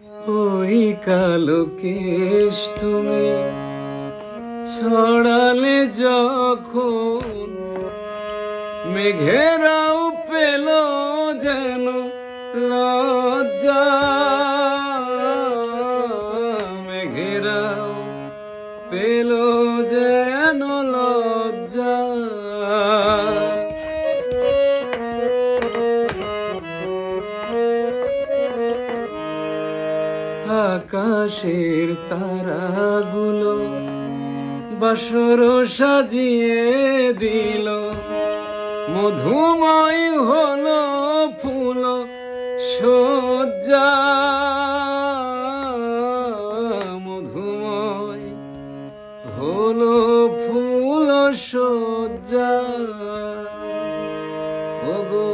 ওই কালো কেশ তুমি ছড়ালে যখন, মেঘেরাও পেল যেন লজ্জা, মেঘেরাও পেল যেন লজ্জা। আকাশের তারাগুলো বাসর সাজিয়ে দিল, মধুময় হলো ফুল সজ্জা, মধুময় হলো ফুল সজ্জা। ওগো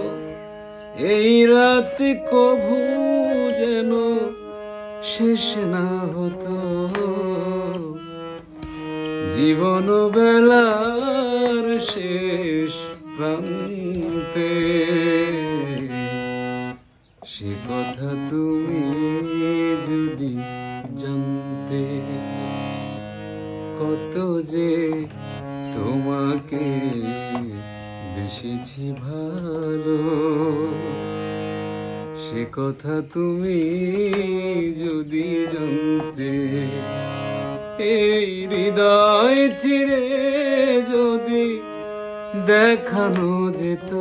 এই রাত কভু যেন শেষ না হতো, জীবন বেলার শেষ প্রান্তে। সে কথা তুমি যদি জানতে, কত যে তোমাকে বেসেছি ভালো। সে কথা তুমি যদি জানতে, এই হৃদয় চিরে যদি দেখানো যেত,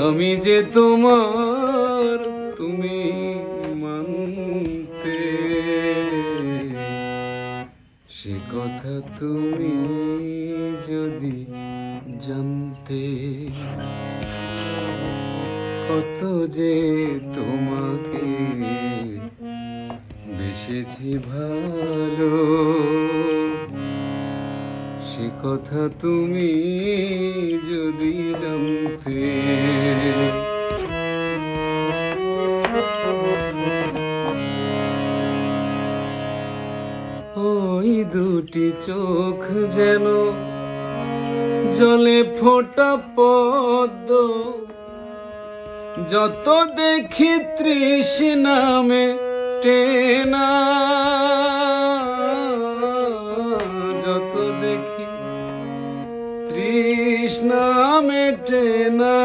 আমি যে তোমার তুমি মানতে। সে কথা তুমি যদি জানতে, কত যে তোমাকে বেসেছি ভালো। সে কথা তুমি যদি জানতে। ওই দুটি চোখ যেন জলে ফোটা পদ্ম, যত দেখি তৃষ্ণামে টেনা, যত দেখি তৃষ্ণা মেটে না।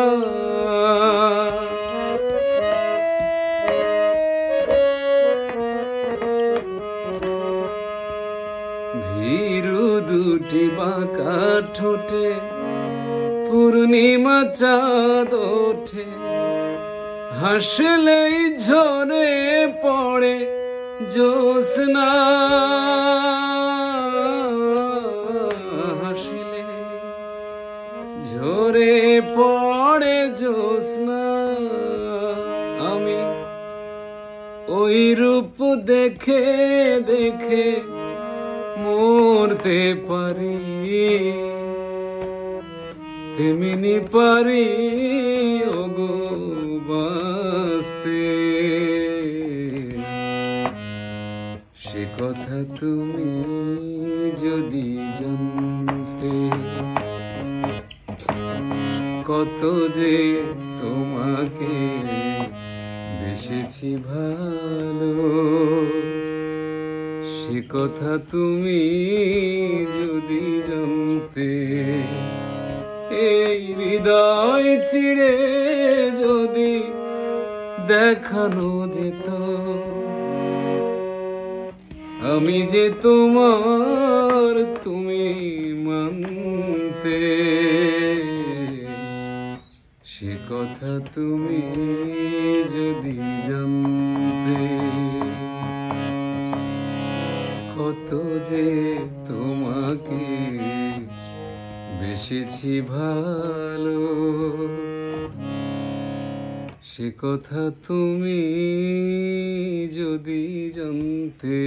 ভীরু দুটি বাঁকা ঠোঁটে পূর্ণিমা চাঁদ ওঠে, হাসলেই ঝরে পড়ে জ্যোৎস্না, হাসলে ঝরে পড়ে জ্যোৎস্না। আমি ওই রূপ দেখে দেখে মরতে পারি, তেমনি পারি ওগো বাঁচতে। সে কথা তুমি যদি জানতে, কত যে তোমাকে বেসেছি ভালো। সে কথা তুমি যদি জানতে, এই হৃদয় চিরে যদি দেখানো যেত, আমি যে তোমার তুমি মানতে। সে কথা তুমি যদি জানতে, কত যে তোমাকে বেসেছি ভালো। সে কথা তুমি যদি জানতে।